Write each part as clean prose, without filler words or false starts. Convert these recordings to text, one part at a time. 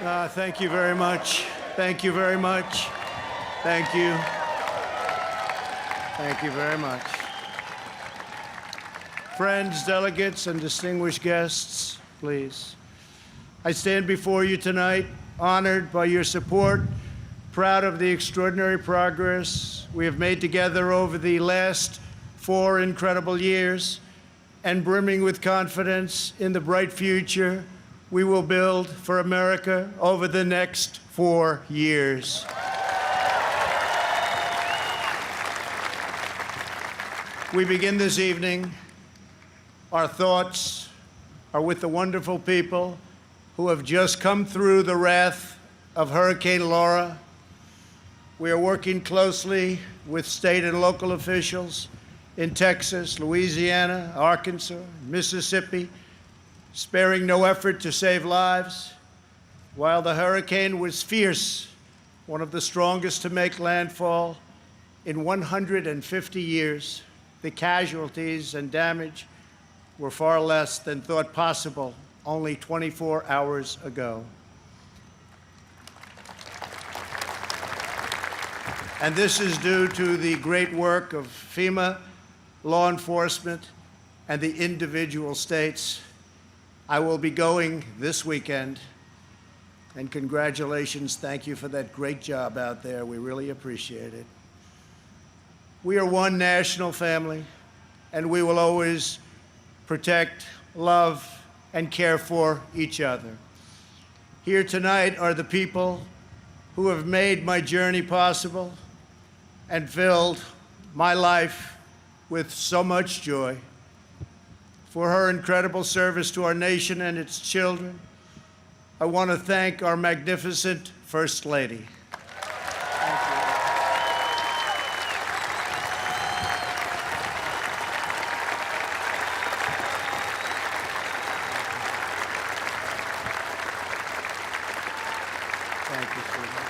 Thank you very much. Thank you very much. Thank you. Thank you very much. Friends, delegates, and distinguished guests, please. I stand before you tonight, honored by your support, proud of the extraordinary progress we have made together over the last 4 incredible years, and brimming with confidence in the bright future we will build for America over the next 4 years. We begin this evening. Our thoughts are with the wonderful people who have just come through the wrath of Hurricane Laura. We are working closely with state and local officials in Texas, Louisiana, Arkansas, Mississippi, sparing no effort to save lives. While the hurricane was fierce, one of the strongest to make landfall in 150 years, the casualties and damage were far less than thought possible only 24 hours ago. And this is due to the great work of FEMA, law enforcement, and the individual states. I will be going this weekend, and congratulations, thank you for that great job out there. We really appreciate it. We are one national family, and we will always protect, love, and care for each other. Here tonight are the people who have made my journey possible and filled my life with so much joy. For her incredible service to our nation and its children, I want to thank our magnificent First Lady. Thank you, sweetheart.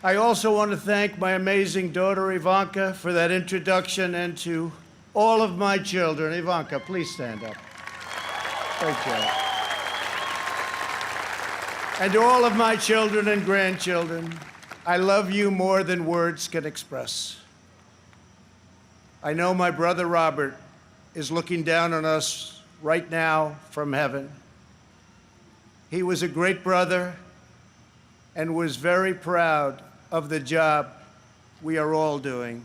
I also want to thank my amazing daughter, Ivanka, for that introduction, and to all of my children. Ivanka, please stand up. Great job. And to all of my children and grandchildren, I love you more than words can express. I know my brother Robert is looking down on us right now from heaven. He was a great brother and was very proud of the job we are all doing.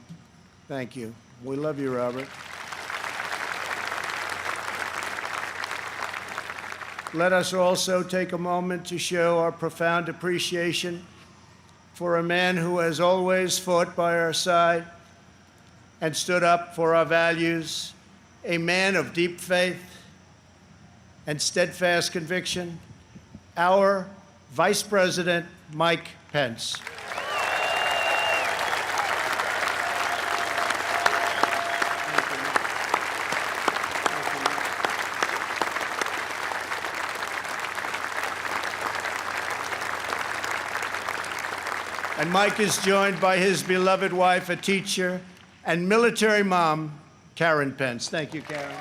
Thank you. We love you, Robert. Let us also take a moment to show our profound appreciation for a man who has always fought by our side and stood up for our values, a man of deep faith and steadfast conviction, our Vice President Mike Pence. And Mike is joined by his beloved wife, a teacher, and military mom, Karen Pence. Thank you, Karen.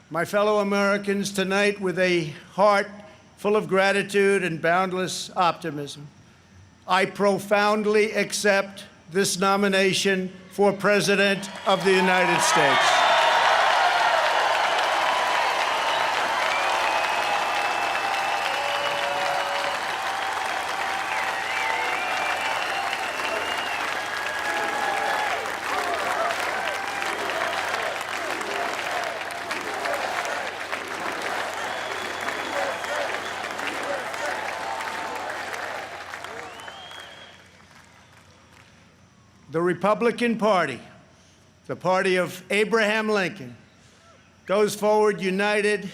My fellow Americans, tonight, with a heart full of gratitude and boundless optimism, I profoundly accept this nomination for President of the United States. The Republican Party, the party of Abraham Lincoln, goes forward united,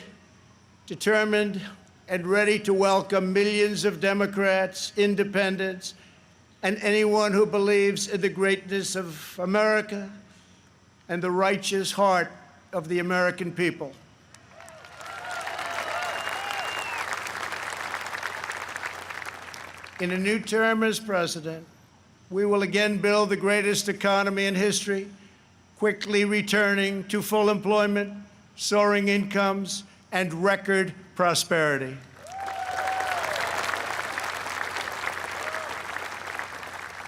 determined, and ready to welcome millions of Democrats, independents, and anyone who believes in the greatness of America and the righteous heart of the American people. In a new term as president, we will again build the greatest economy in history, quickly returning to full employment, soaring incomes, and record prosperity.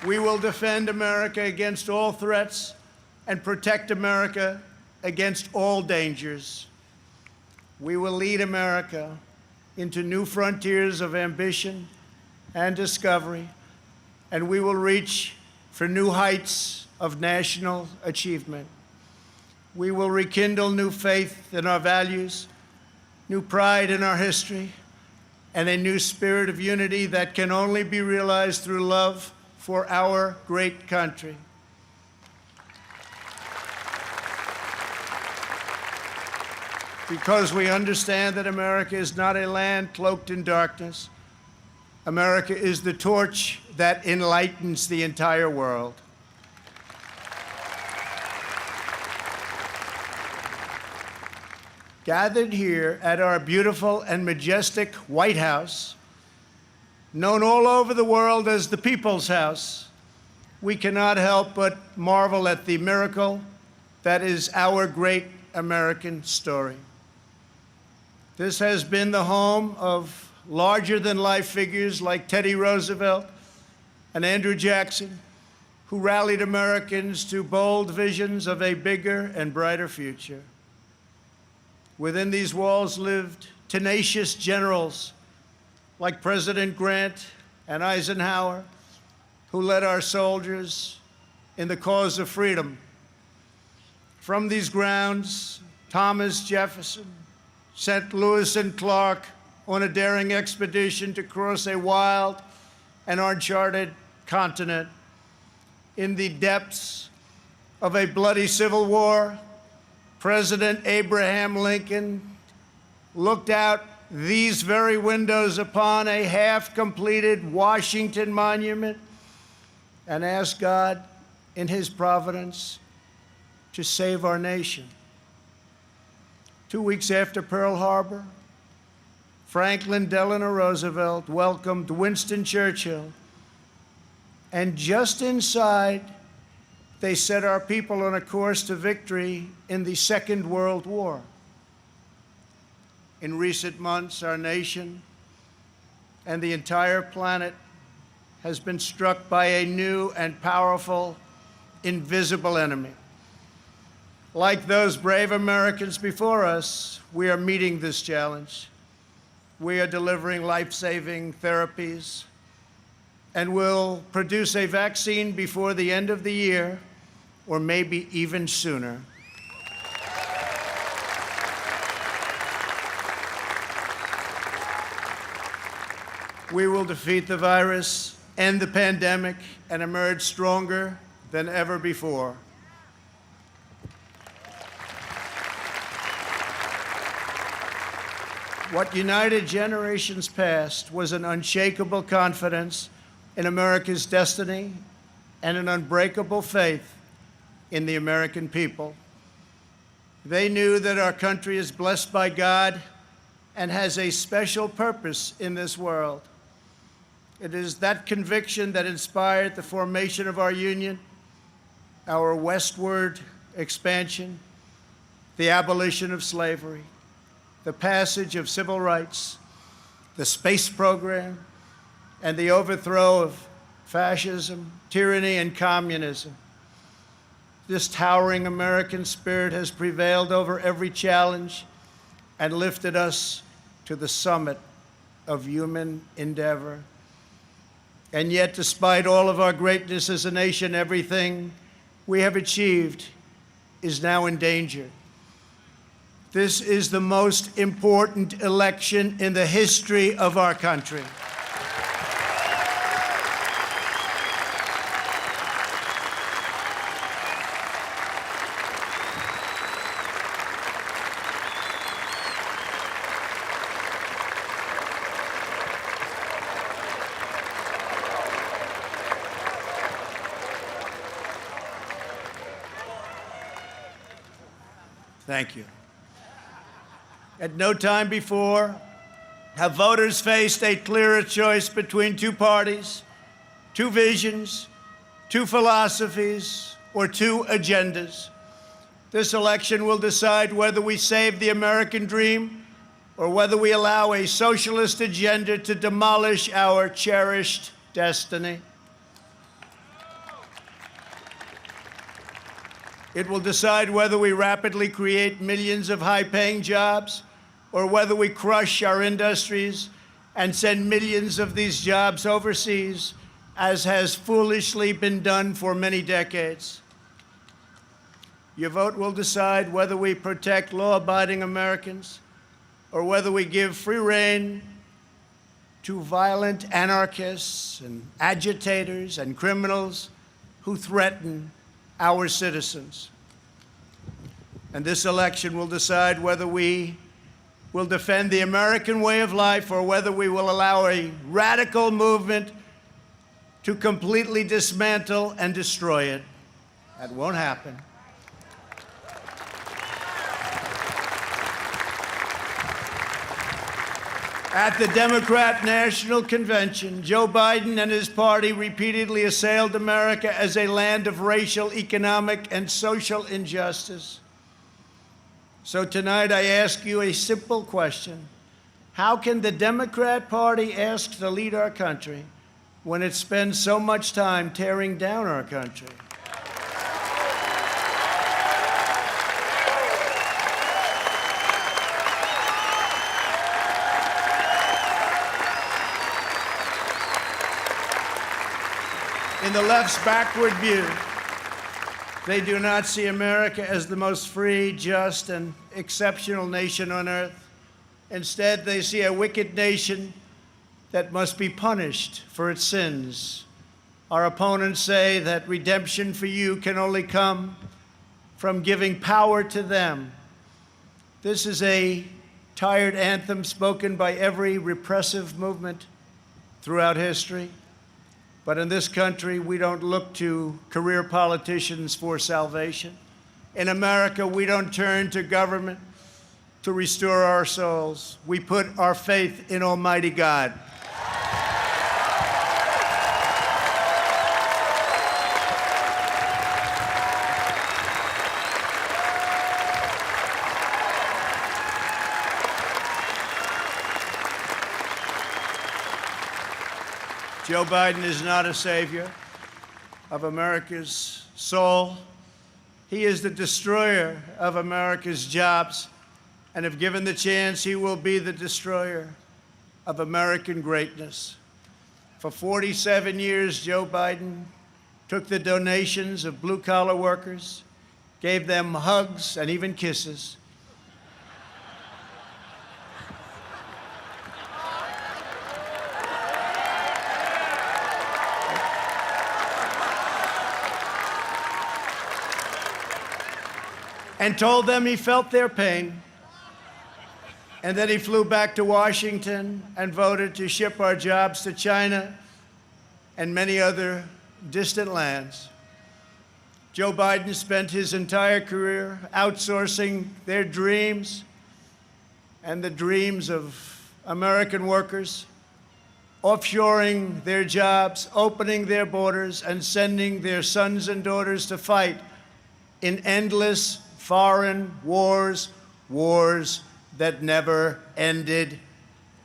We will defend America against all threats and protect America against all dangers. We will lead America into new frontiers of ambition and discovery, and we will reach for new heights of national achievement. We will rekindle new faith in our values, new pride in our history, and a new spirit of unity that can only be realized through love for our great country. Because we understand that America is not a land cloaked in darkness. America is the torch that enlightens the entire world. Gathered here at our beautiful and majestic White House, known all over the world as the People's House, we cannot help but marvel at the miracle that is our great American story. This has been the home of larger-than-life figures like Teddy Roosevelt and Andrew Jackson, who rallied Americans to bold visions of a bigger and brighter future. Within these walls lived tenacious generals like President Grant and Eisenhower, who led our soldiers in the cause of freedom. From these grounds, Thomas Jefferson sent Lewis and Clark on a daring expedition to cross a wild and uncharted continent. In the depths of a bloody civil war, President Abraham Lincoln looked out these very windows upon a half-completed Washington Monument and asked God, in his providence, to save our nation. 2 weeks after Pearl Harbor, Franklin Delano Roosevelt welcomed Winston Churchill, and just inside, they set our people on a course to victory in the Second World War. In recent months, our nation and the entire planet has been struck by a new and powerful, invisible enemy. Like those brave Americans before us, we are meeting this challenge. We are delivering life-saving therapies and will produce a vaccine before the end of the year, or maybe even sooner. We will defeat the virus, end the pandemic, and emerge stronger than ever before. What united generations past was an unshakable confidence in America's destiny and an unbreakable faith in the American people. They knew that our country is blessed by God and has a special purpose in this world. It is that conviction that inspired the formation of our union, our westward expansion, the abolition of slavery, the passage of civil rights, the space program, and the overthrow of fascism, tyranny, and communism. This towering American spirit has prevailed over every challenge and lifted us to the summit of human endeavor. And yet, despite all of our greatness as a nation, everything we have achieved is now in danger. This is the most important election in the history of our country. Thank you. At no time before have voters faced a clearer choice between two parties, two visions, two philosophies, or two agendas. This election will decide whether we save the American dream or whether we allow a socialist agenda to demolish our cherished destiny. It will decide whether we rapidly create millions of high-paying jobs or whether we crush our industries and send millions of these jobs overseas, as has foolishly been done for many decades. Your vote will decide whether we protect law-abiding Americans or whether we give free rein to violent anarchists and agitators and criminals who threaten our citizens. And this election will decide whether we will defend the American way of life or whether we will allow a radical movement to completely dismantle and destroy it. That won't happen. At the Democrat National Convention, Joe Biden and his party repeatedly assailed America as a land of racial, economic, and social injustice. So tonight I ask you a simple question. How can the Democrat Party ask to lead our country when it spends so much time tearing down our country? In the left's backward view, they do not see America as the most free, just, and exceptional nation on earth. Instead, they see a wicked nation that must be punished for its sins. Our opponents say that redemption for you can only come from giving power to them. This is a tired anthem spoken by every repressive movement throughout history. But in this country, we don't look to career politicians for salvation. In America, we don't turn to government to restore our souls. We put our faith in Almighty God. Joe Biden is not a savior of America's soul. He is the destroyer of America's jobs, and if given the chance, he will be the destroyer of American greatness. For 47 years, Joe Biden took the donations of blue-collar workers, gave them hugs and even kisses, and told them he felt their pain. And then he flew back to Washington and voted to ship our jobs to China and many other distant lands. Joe Biden spent his entire career outsourcing their dreams and the dreams of American workers, offshoring their jobs, opening their borders, and sending their sons and daughters to fight in endless foreign wars, wars that never ended.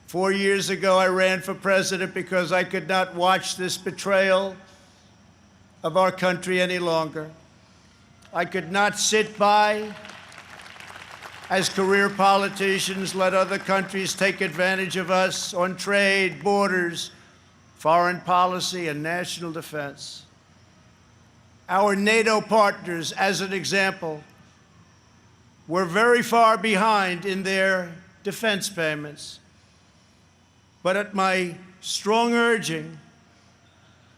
4 years ago, I ran for president because I could not watch this betrayal of our country any longer. I could not sit by as career politicians let other countries take advantage of us on trade, borders, foreign policy, and national defense. Our NATO partners, as an example, were very far behind in their defense payments. But at my strong urging,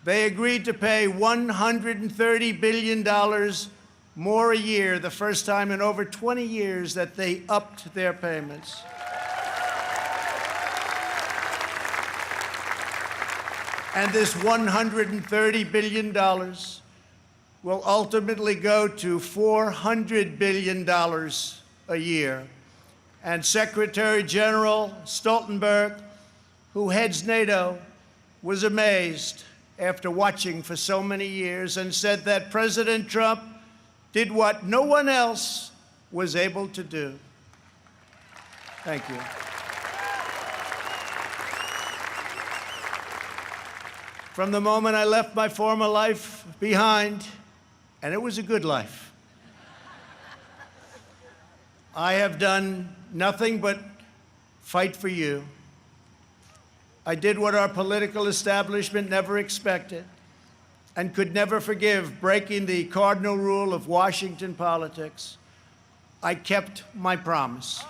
they agreed to pay $130 billion more a year, the first time in over 20 years that they upped their payments. And this $130 billion will ultimately go to $400 billion a year. And Secretary General Stoltenberg, who heads NATO, was amazed after watching for so many years and said that President Trump did what no one else was able to do. Thank you. From the moment I left my former life behind, and it was a good life, I have done nothing but fight for you. I did what our political establishment never expected and could never forgive, breaking the cardinal rule of Washington politics. I kept my promise.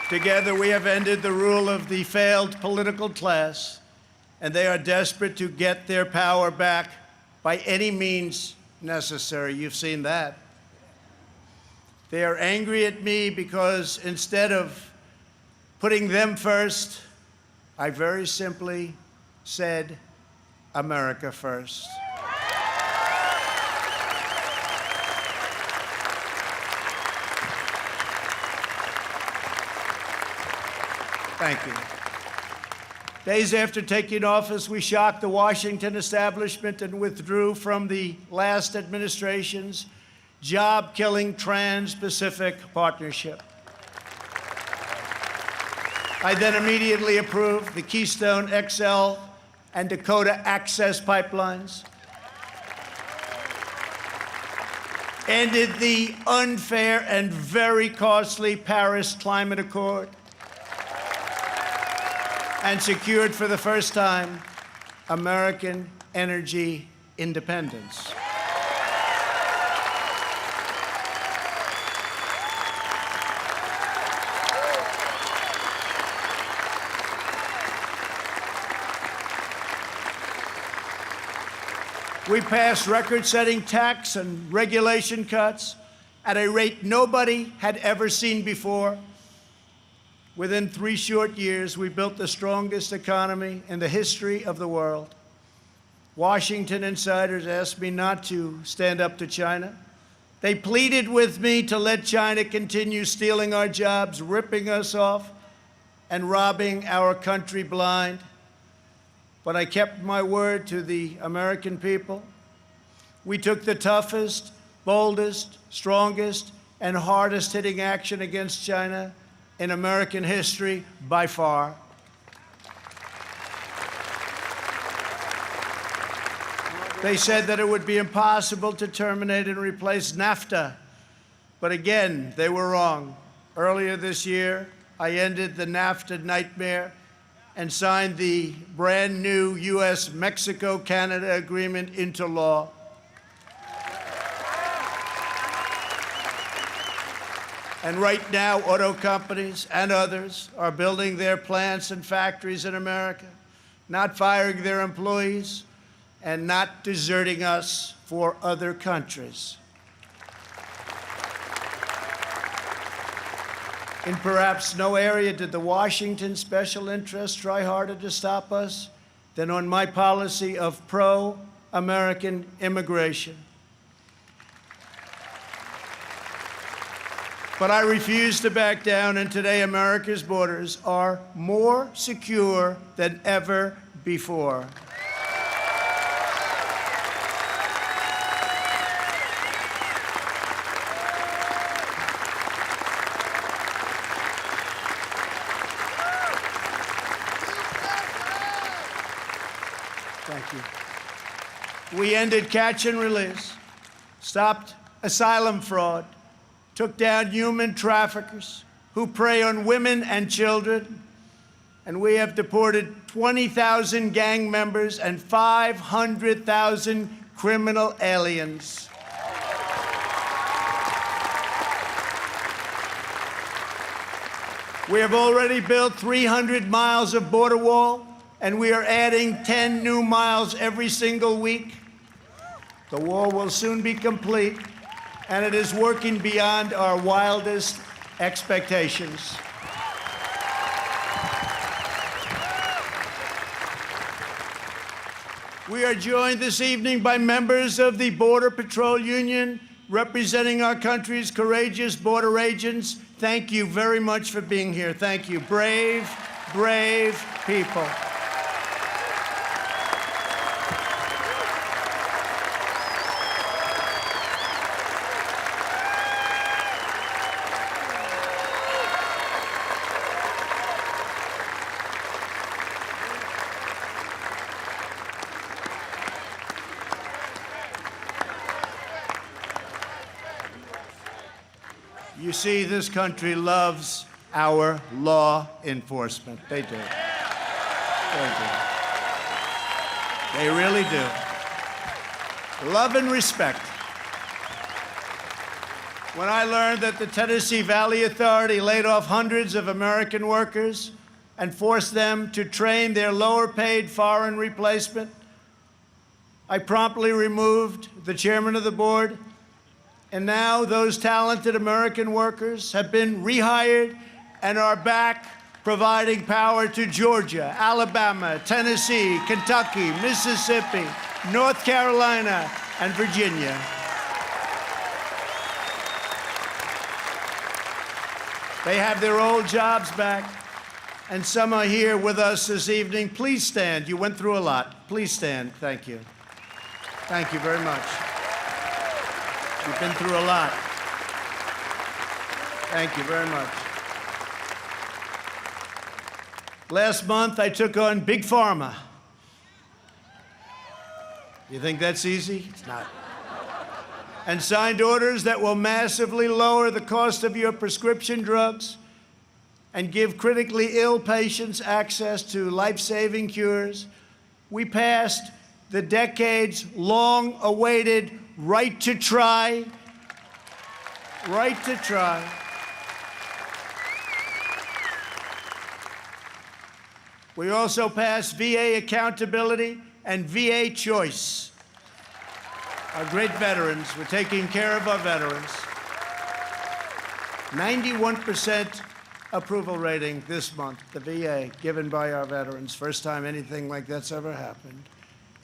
Together, we have ended the rule of the failed political class, and they are desperate to get their power back by any means necessary. You've seen that. They are angry at me because instead of putting them first, I very simply said, America first. Thank you. Days after taking office, we shocked the Washington establishment and withdrew from the last administration's job-killing Trans-Pacific Partnership. I then immediately approved the Keystone XL and Dakota Access pipelines, ended the unfair and very costly Paris Climate Accord, and secured for the first time American energy independence. We passed record-setting tax and regulation cuts at a rate nobody had ever seen before. Within 3 short years, we built the strongest economy in the history of the world. Washington insiders asked me not to stand up to China. They pleaded with me to let China continue stealing our jobs, ripping us off, and robbing our country blind. But I kept my word to the American people. We took the toughest, boldest, strongest, and hardest-hitting action against China in American history by far. They said that it would be impossible to terminate and replace NAFTA. But again, they were wrong. Earlier this year, I ended the NAFTA nightmare and signed the brand new U.S.-Mexico-Canada agreement into law. And right now, auto companies and others are building their plants and factories in America, not firing their employees, and not deserting us for other countries. In perhaps no area did the Washington special interests try harder to stop us than on my policy of pro-American immigration. But I refuse to back down, and today America's borders are more secure than ever before. Thank you. We ended catch and release, stopped asylum fraud, took down human traffickers who prey on women and children, and we have deported 20,000 gang members and 500,000 criminal aliens. We have already built 300 miles of border wall, and we are adding 10 new miles every single week. The wall will soon be complete, and it is working beyond our wildest expectations. We are joined this evening by members of the Border Patrol Union, representing our country's courageous border agents. Thank you very much for being here. Thank you. Brave, brave people. You see, this country loves our law enforcement. They do. They do. They really do. Love and respect. When I learned that the Tennessee Valley Authority laid off hundreds of American workers and forced them to train their lower-paid foreign replacement, I promptly removed the chairman of the board. And now those talented American workers have been rehired and are back providing power to Georgia, Alabama, Tennessee, Kentucky, Mississippi, North Carolina, and Virginia. They have their old jobs back, and some are here with us this evening. Please stand. You went through a lot. Please stand. Thank you. Thank you very much. You've been through a lot. Thank you very much. Last month, I took on Big Pharma. You think that's easy? It's not. And signed orders that will massively lower the cost of your prescription drugs and give critically ill patients access to life-saving cures. We passed the decades-long-awaited right to try. Right to try. We also passed VA accountability and VA choice. Our great veterans, we're taking care of our veterans. 91% approval rating this month, the VA, given by our veterans. First time anything like that's ever happened.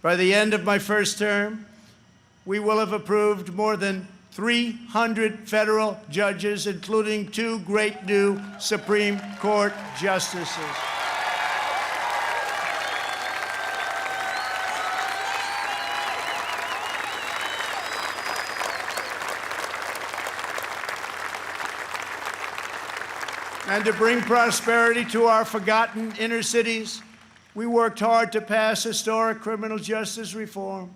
By the end of my first term, we will have approved more than 300 federal judges, including 2 great new Supreme Court justices. And to bring prosperity to our forgotten inner cities, we worked hard to pass historic criminal justice reform,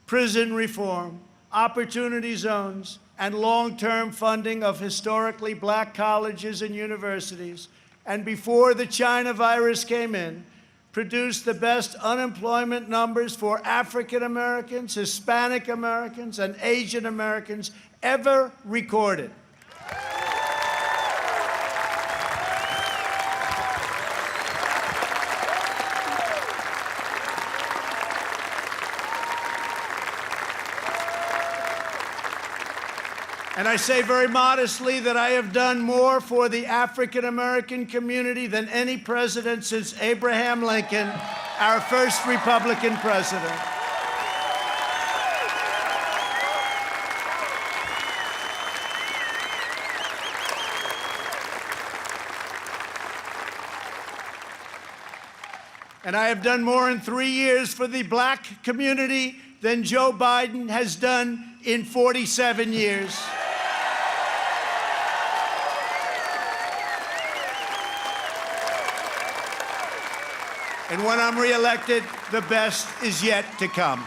prison reform, opportunity zones, and long-term funding of historically black colleges and universities. And before the China virus came in, produced the best unemployment numbers for African Americans, Hispanic Americans, and Asian Americans ever recorded. And I say very modestly that I have done more for the African-American community than any president since Abraham Lincoln, our first Republican president. And I have done more in 3 years for the black community than Joe Biden has done in 47 years. And when I'm reelected, the best is yet to come.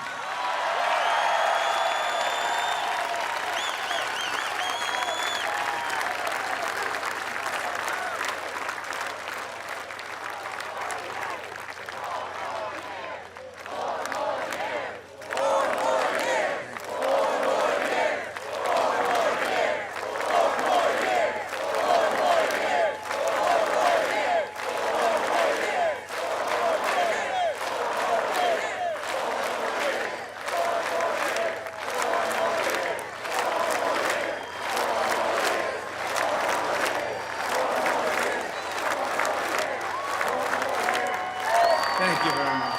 Thank you very much.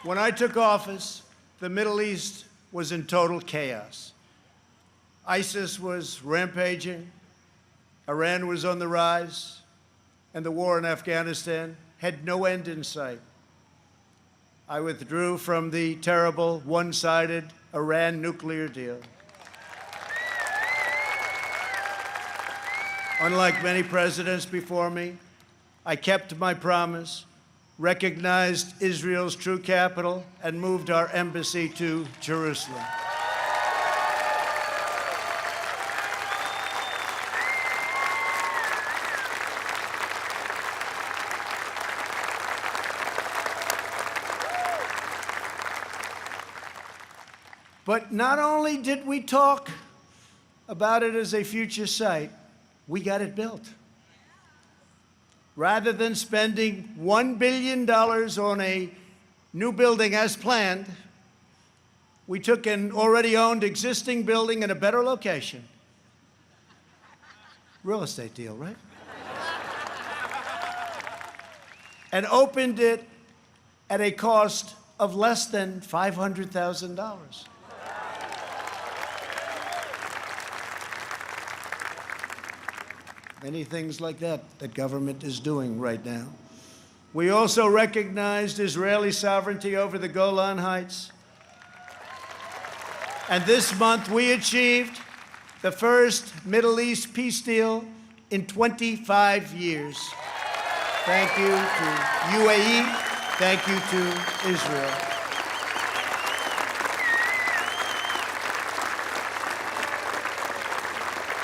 When I took office, the Middle East was in total chaos. ISIS was rampaging, Iran was on the rise, and the war in Afghanistan had no end in sight. I withdrew from the terrible one-sided Iran nuclear deal. Unlike many presidents before me, I kept my promise, recognized Israel's true capital, and moved our embassy to Jerusalem. But not only did we talk about it as a future site, we got it built. Rather than spending $1 billion on a new building as planned, we took an already owned existing building in a better location. Real estate deal, right? And opened it at a cost of less than $500,000. Many things like that government is doing right now. We also recognized Israeli sovereignty over the Golan Heights. And this month we achieved the first Middle East peace deal in 25 years. Thank you to UAE. Thank you to Israel.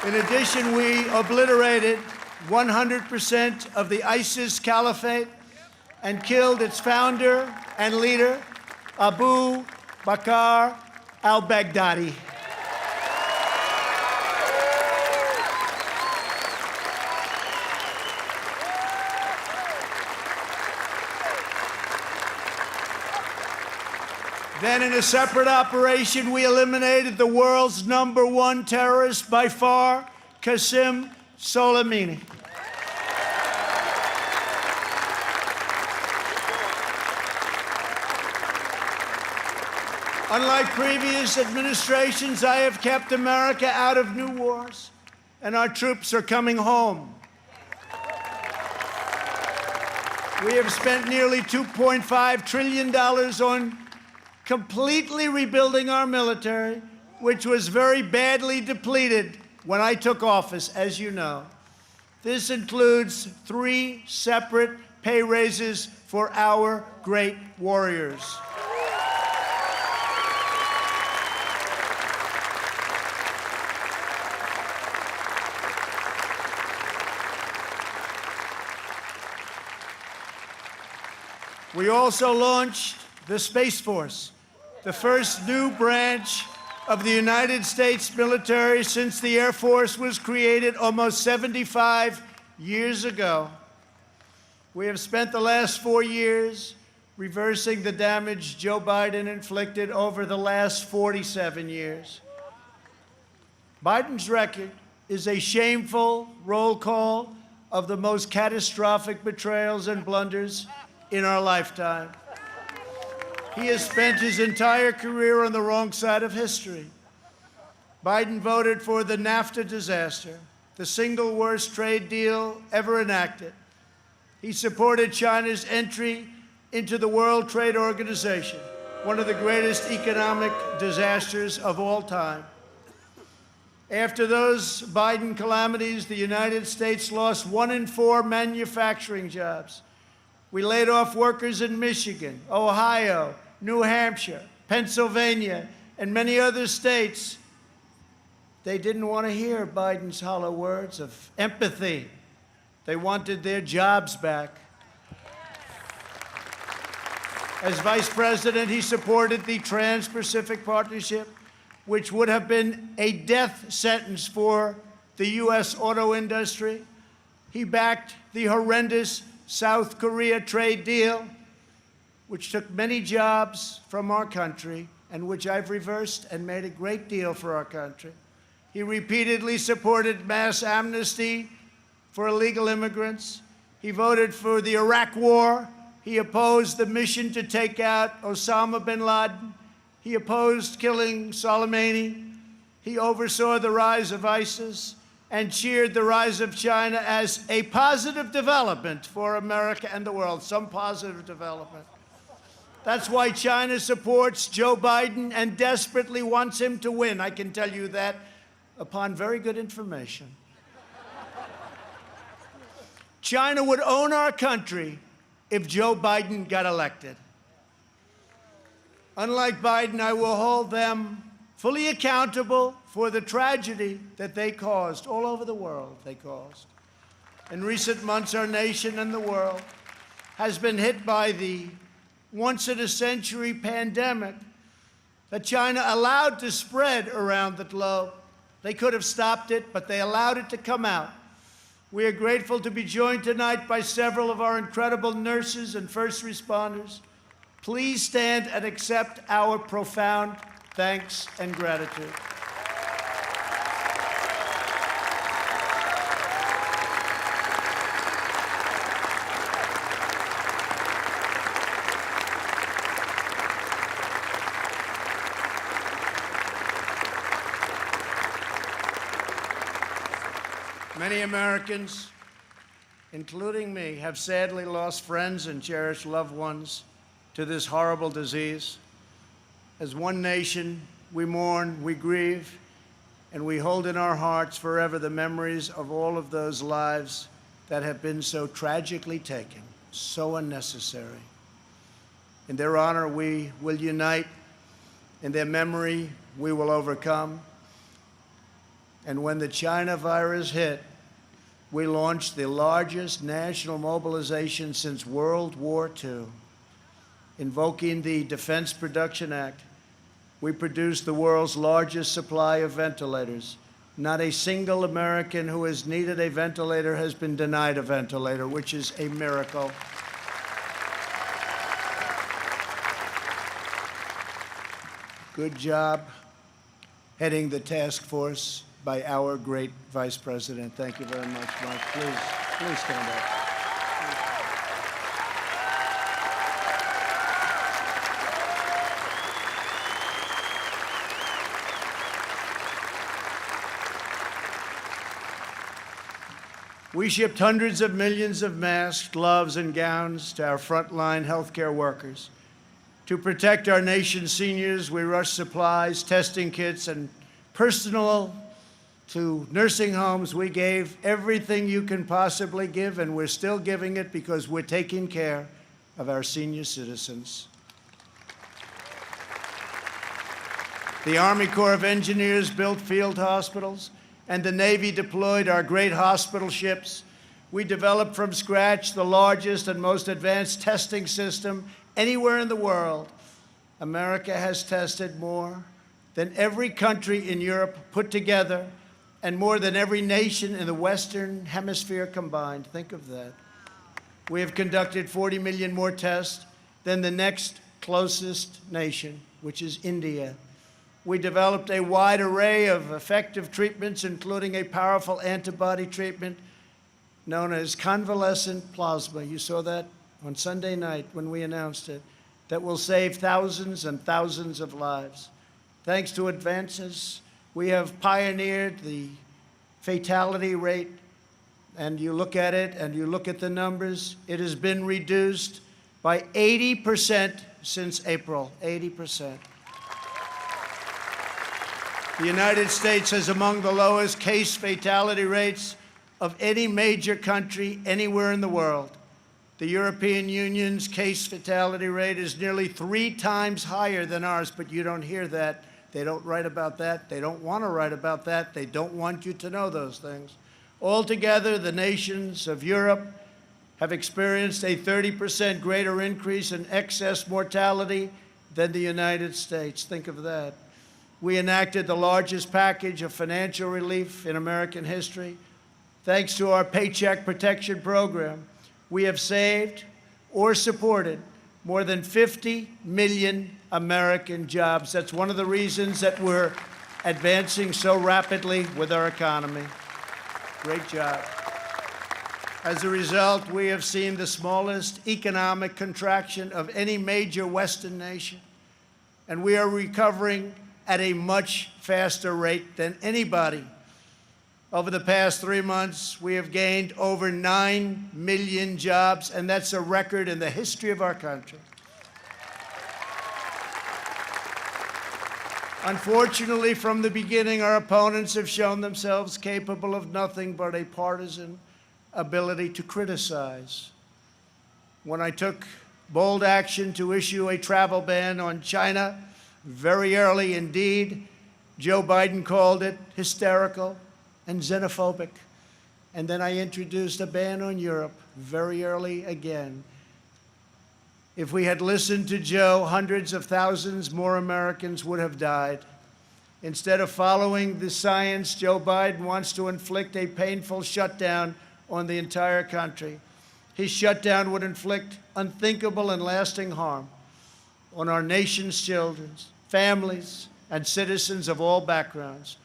In addition, we obliterated 100% of the ISIS caliphate and killed its founder and leader, Abu Bakr al-Baghdadi. Then, in a separate operation, we eliminated the world's #1 terrorist by far, Qasem Soleimani. Unlike previous administrations, I have kept America out of new wars, and our troops are coming home. We have spent nearly $2.5 trillion on completely rebuilding our military, which was very badly depleted when I took office, as you know. This includes 3 separate pay raises for our great warriors. We also launched the Space Force, the first new branch of the United States military since the Air Force was created almost 75 years ago. We have spent the last 4 years reversing the damage Joe Biden inflicted over the last 47 years. Biden's record is a shameful roll call of the most catastrophic betrayals and blunders in our lifetime. He has spent his entire career on the wrong side of history. Biden voted for the NAFTA disaster, the single worst trade deal ever enacted. He supported China's entry into the World Trade Organization, one of the greatest economic disasters of all time. After those Biden calamities, the United States lost 1 in 4 manufacturing jobs. We laid off workers in Michigan, Ohio, New Hampshire, Pennsylvania, and many other states. They didn't want to hear Biden's hollow words of empathy. They wanted their jobs back. As vice president, he supported the Trans-Pacific Partnership, which would have been a death sentence for the U.S. auto industry. He backed the horrendous South Korea trade deal, which took many jobs from our country and which I've reversed and made a great deal for our country. He repeatedly supported mass amnesty for illegal immigrants. He voted for the Iraq War He opposed the mission to take out Osama bin Laden. He opposed killing Soleimani. He oversaw the rise of ISIS and cheered the rise of China as a positive development for America and the world, some positive development. That's why China supports Joe Biden and desperately wants him to win. I can tell you that upon very good information. China would own our country if Joe Biden got elected. Unlike Biden, I will hold them fully accountable for the tragedy that they caused all over the world. In recent months, our nation and the world has been hit by the once-in-a-century pandemic that China allowed to spread around the globe. They could have stopped it, but they allowed it to come out. We are grateful to be joined tonight by several of our incredible nurses and first responders. Please stand and accept our profound thanks and gratitude. Many Americans, including me, have sadly lost friends and cherished loved ones to this horrible disease. As one nation, we mourn, we grieve, and we hold in our hearts forever the memories of all of those lives that have been so tragically taken, so unnecessary. In their honor, we will unite. In their memory, we will overcome. And when the China virus hit, we launched the largest national mobilization since World War II. Invoking the Defense Production Act, we produced the world's largest supply of ventilators. Not a single American who has needed a ventilator has been denied a ventilator, which is a miracle. Good job heading the task force by our great Vice President. Thank you very much, Mike. Please stand up. We shipped hundreds of millions of masks, gloves, and gowns to our frontline healthcare workers. To protect our nation's seniors, we rushed supplies, testing kits, and personal to nursing homes. We gave everything you can possibly give, and we're still giving it because we're taking care of our senior citizens. The Army Corps of Engineers built field hospitals, and the Navy deployed our great hospital ships. We developed from scratch the largest and most advanced testing system anywhere in the world. America has tested more than every country in Europe put together, and more than every nation in the Western Hemisphere combined. Think of that. We have conducted 40 million more tests than the next closest nation, which is India. We developed a wide array of effective treatments, including a powerful antibody treatment known as convalescent plasma. You saw that on Sunday night when we announced it, that will save thousands and thousands of lives. Thanks to advances, we have pioneered the fatality rate, and you look at it and you look at the numbers, it has been reduced by 80% since April, 80%. The United States has among the lowest case fatality rates of any major country anywhere in the world. The European Union's case fatality rate is nearly 3 times higher than ours, but you don't hear that. They don't write about that. They don't want to write about that. They don't want you to know those things. Altogether, the nations of Europe have experienced a 30% greater increase in excess mortality than the United States. Think of that. We enacted the largest package of financial relief in American history. Thanks to our Paycheck Protection Program, we have saved or supported more than 50 million American jobs. That's one of the reasons that we're advancing so rapidly with our economy. Great job. As a result, we have seen the smallest economic contraction of any major Western nation, and we are recovering at a much faster rate than anybody. Over the past 3 months, we have gained over 9 million jobs, and that's a record in the history of our country. Unfortunately, from the beginning, our opponents have shown themselves capable of nothing but a partisan ability to criticize. When I took bold action to issue a travel ban on China very early indeed, Joe Biden called it hysterical and xenophobic. And then I introduced a ban on Europe very early again. If we had listened to Joe, hundreds of thousands more Americans would have died. Instead of following the science, Joe Biden wants to inflict a painful shutdown on the entire country. His shutdown would inflict unthinkable and lasting harm on our nation's children, families, and citizens of all backgrounds.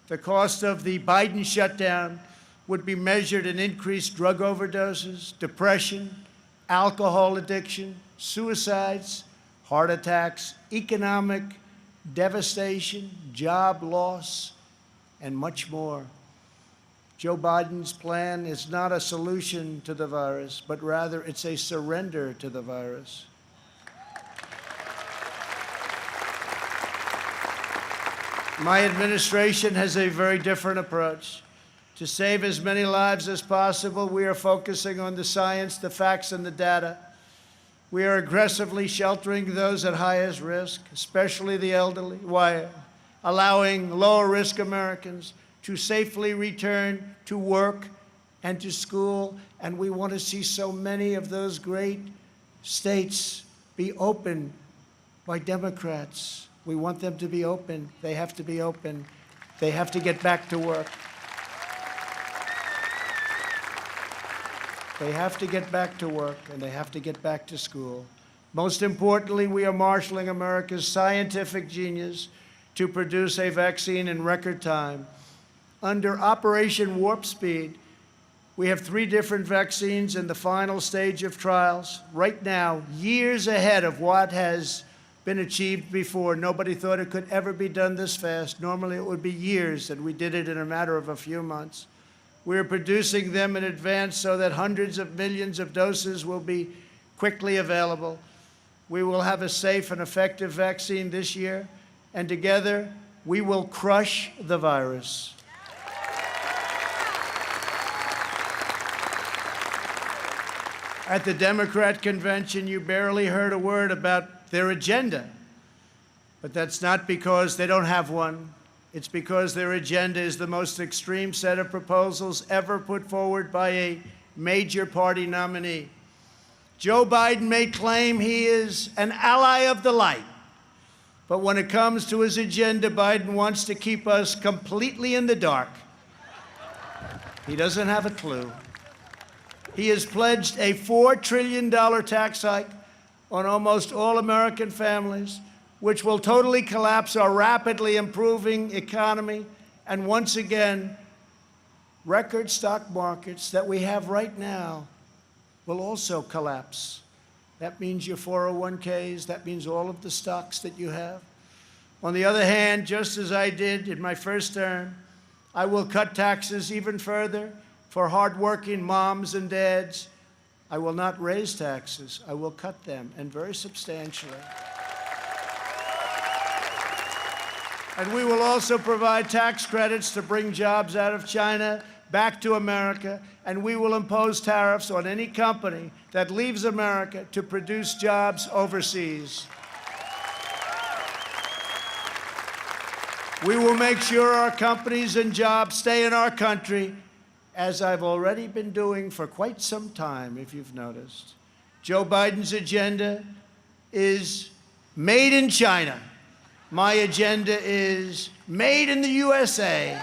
The cost of the Biden shutdown would be measured in increased drug overdoses, depression, alcohol addiction, suicides, heart attacks, economic devastation, job loss, and much more. Joe Biden's plan is not a solution to the virus, but rather it's a surrender to the virus. My administration has a very different approach. To save as many lives as possible, we are focusing on the science, the facts, and the data. We are aggressively sheltering those at highest risk, especially the elderly, while allowing lower-risk Americans to safely return to work and to school. And we want to see so many of those great states be open by Democrats. We want them to be open. They have to be open. They have to get back to work. They have to get back to work, and they have to get back to school. Most importantly, we are marshaling America's scientific genius to produce a vaccine in record time. Under Operation Warp Speed, we have 3 different vaccines in the final stage of trials. Right now, years ahead of what has been achieved before. Nobody thought it could ever be done this fast. Normally, it would be years, and we did it in a matter of a few months. We are producing them in advance so that hundreds of millions of doses will be quickly available. We will have a safe and effective vaccine this year, and together we will crush the virus. At the Democrat convention, you barely heard a word about their agenda. But that's not because they don't have one. It's because their agenda is the most extreme set of proposals ever put forward by a major party nominee. Joe Biden may claim he is an ally of the light, but when it comes to his agenda, Biden wants to keep us completely in the dark. He doesn't have a clue. He has pledged a $4 trillion tax hike on almost all American families, which will totally collapse our rapidly improving economy, and once again, record stock markets that we have right now will also collapse. That means your 401ks, that means all of the stocks that you have. On the other hand, just as I did in my first term, I will cut taxes even further for hardworking moms and dads. I will not raise taxes. I will cut them, and very substantially. And we will also provide tax credits to bring jobs out of China back to America, and we will impose tariffs on any company that leaves America to produce jobs overseas. We will make sure our companies and jobs stay in our country, as I've already been doing for quite some time, if you've noticed. Joe Biden's agenda is made in China. My agenda is made in the USA.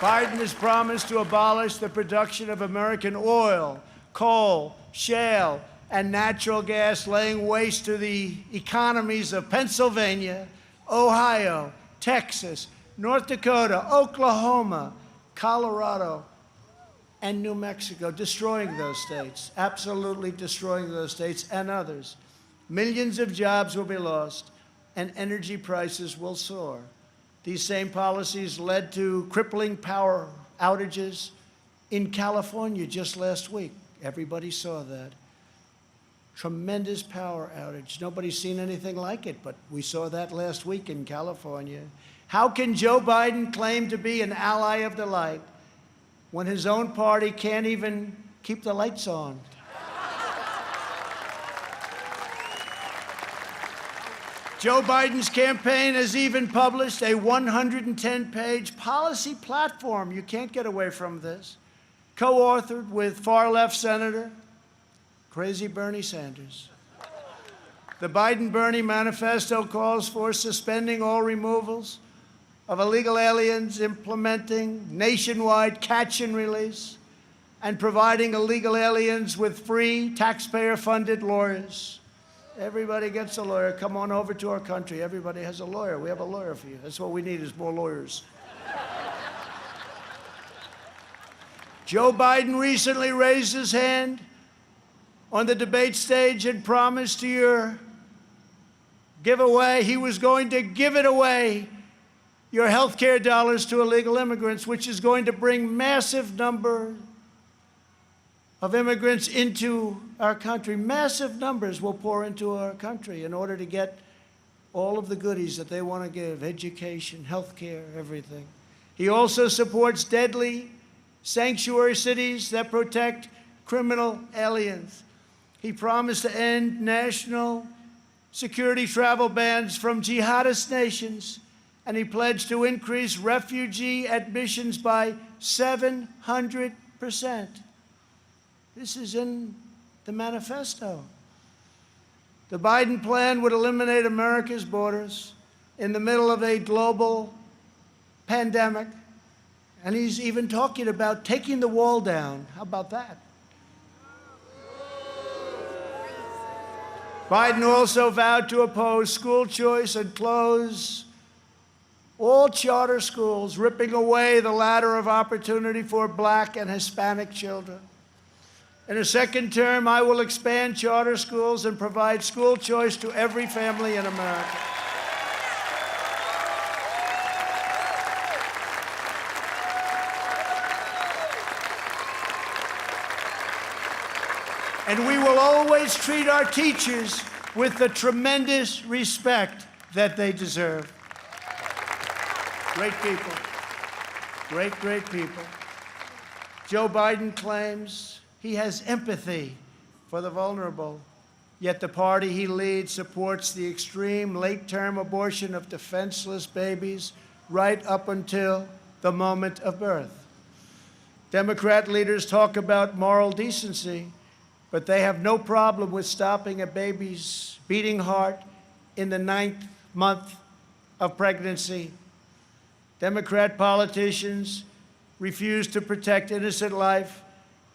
Biden has promised to abolish the production of American oil, coal, shale, and natural gas, laying waste to the economies of Pennsylvania, Ohio, Texas, North Dakota, Oklahoma, Colorado, and New Mexico, destroying those states, absolutely destroying those states and others. Millions of jobs will be lost, and energy prices will soar. These same policies led to crippling power outages in California just last week. Everybody saw that. Tremendous power outage. Nobody's seen anything like it, but we saw that last week in California. How can Joe Biden claim to be an ally of the light when his own party can't even keep the lights on? Joe Biden's campaign has even published a 110-page policy platform. You can't get away from this. Co-authored with far-left Senator, crazy Bernie Sanders. The Biden-Bernie manifesto calls for suspending all removals of illegal aliens, implementing nationwide catch and release, and providing illegal aliens with free, taxpayer-funded lawyers. Everybody gets a lawyer. Come on over to our country. Everybody has a lawyer. We have a lawyer for you. That's what we need is more lawyers. Joe Biden recently raised his hand on the debate stage and promised to your giveaway he was going to give it away, your health care dollars to illegal immigrants, which is going to bring massive number of immigrants into our country. Massive numbers will pour into our country in order to get all of the goodies that they want to give, education, health care, everything. He also supports deadly sanctuary cities that protect criminal aliens. He promised to end national security travel bans from jihadist nations, and he pledged to increase refugee admissions by 700%. This is in the manifesto. The Biden plan would eliminate America's borders in the middle of a global pandemic, and he's even talking about taking the wall down. How about that? Biden also vowed to oppose school choice and close all charter schools, ripping away the ladder of opportunity for Black and Hispanic children. In a second term, I will expand charter schools and provide school choice to every family in America. And we will always treat our teachers with the tremendous respect that they deserve. Great people. Great, great people. Joe Biden claims he has empathy for the vulnerable, yet the party he leads supports the extreme late-term abortion of defenseless babies right up until the moment of birth. Democrat leaders talk about moral decency, but they have no problem with stopping a baby's beating heart in the 9th month of pregnancy. Democrat politicians refuse to protect innocent life,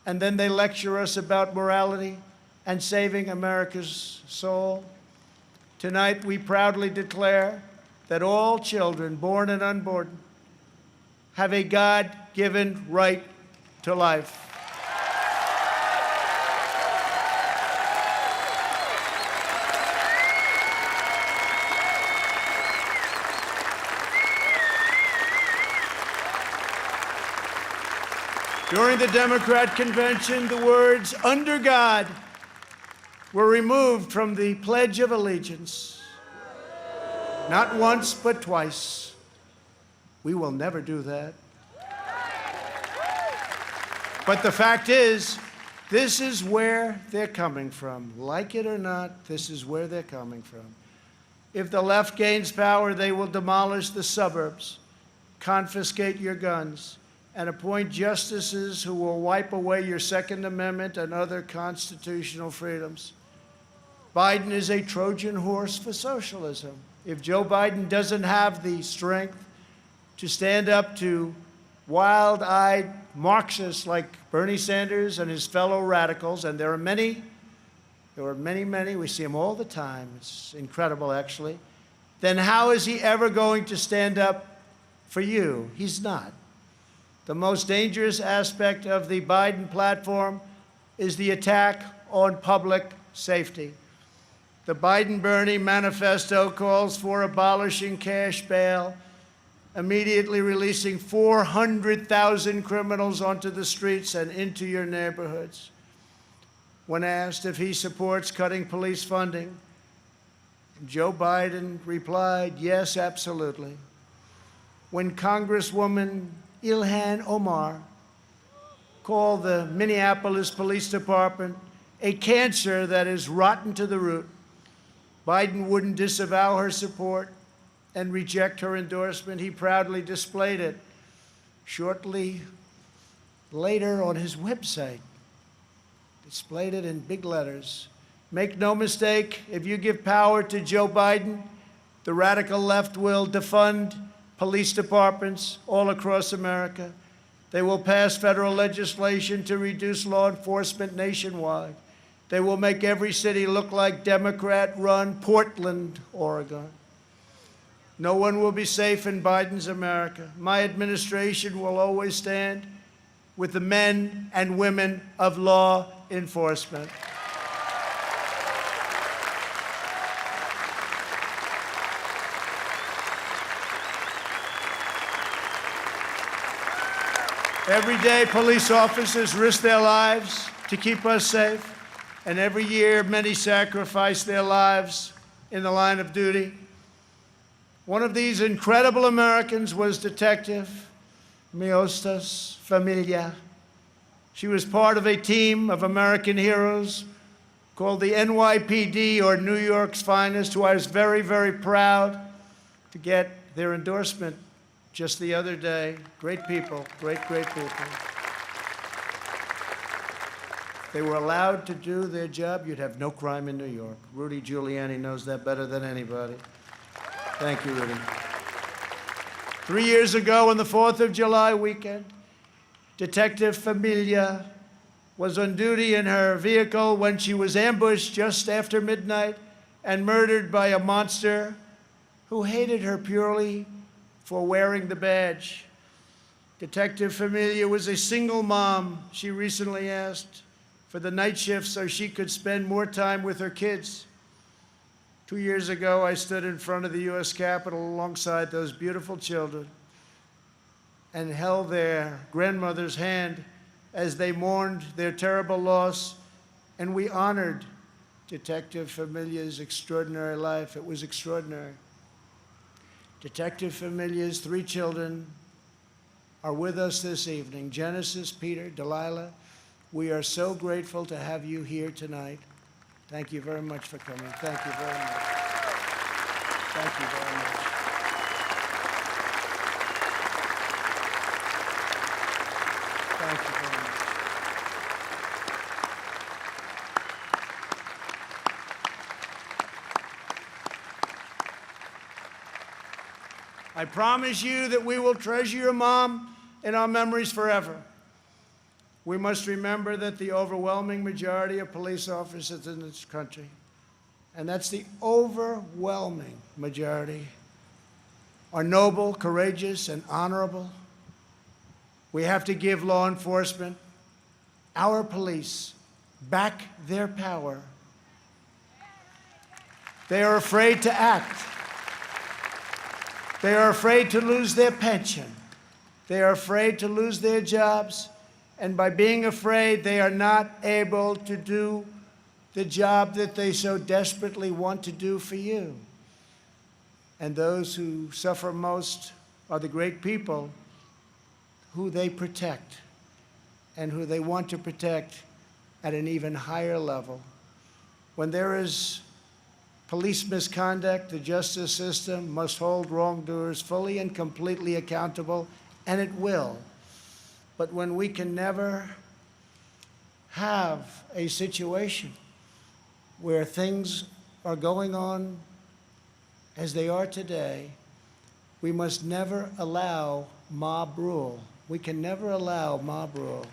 and then they lecture us about morality and saving America's soul. Tonight, we proudly declare that all children, born and unborn, have a God-given right to life. During the Democrat convention, the words "under God" were removed from the Pledge of Allegiance. Not once, but twice. We will never do that. But the fact is, this is where they're coming from. Like it or not, this is where they're coming from. If the left gains power, they will demolish the suburbs, confiscate your guns, and appoint justices who will wipe away your Second Amendment and other constitutional freedoms. Biden is a Trojan horse for socialism. If Joe Biden doesn't have the strength to stand up to wild-eyed Marxists like Bernie Sanders and his fellow radicals, and there are many, we see them all the time, it's incredible actually, then how is he ever going to stand up for you? He's not. The most dangerous aspect of the Biden platform is the attack on public safety. The Biden-Bernie manifesto calls for abolishing cash bail, immediately releasing 400,000 criminals onto the streets and into your neighborhoods. When asked if he supports cutting police funding, Joe Biden replied, yes, absolutely. When Congresswoman Ilhan Omar called the Minneapolis Police Department a cancer that is rotten to the root, Biden wouldn't disavow her support and reject her endorsement. He proudly displayed it shortly later on his website. Displayed it in big letters. Make no mistake, if you give power to Joe Biden, the radical left will defund police departments all across America. They will pass federal legislation to reduce law enforcement nationwide. They will make every city look like Democrat-run Portland, Oregon. No one will be safe in Biden's America. My administration will always stand with the men and women of law enforcement. Every day, police officers risk their lives to keep us safe, and every year, many sacrifice their lives in the line of duty. One of these incredible Americans was Detective Miostas Familia. She was part of a team of American heroes called the NYPD, or New York's Finest, who I was very, very proud to get their endorsement just the other day. Great people, great, great people. They were allowed to do their job. You'd have no crime in New York. Rudy Giuliani knows that better than anybody. Thank you, Rudy. 3 years ago, on the 4th of July weekend, Detective Familia was on duty in her vehicle when she was ambushed just after midnight and murdered by a monster who hated her purely for wearing the badge. Detective Familia was a single mom. She recently asked for the night shift so she could spend more time with her kids. 2 years ago, I stood in front of the U.S. Capitol alongside those beautiful children and held their grandmother's hand as they mourned their terrible loss, and we honored Detective Familia's extraordinary life. It was extraordinary. Detective Familia's 3 children are with us this evening. Genesis, Peter, Delilah, we are so grateful to have you here tonight. Thank you very much for coming. Thank you very much. Thank you very much. Thank you very much. I promise you that we will treasure your mom in our memories forever. We must remember that the overwhelming majority of police officers in this country, and that's the overwhelming majority, are noble, courageous, and honorable. We have to give law enforcement, our police, back their power. They are afraid to act. They are afraid to lose their pension. They are afraid to lose their jobs. And by being afraid, they are not able to do the job that they so desperately want to do for you. And those who suffer most are the great people who they protect and who they want to protect at an even higher level. When there is police misconduct, the justice system must hold wrongdoers fully and completely accountable, and it will. But when we can never have a situation where things are going on as they are today, we must never allow mob rule. We can never allow mob rule.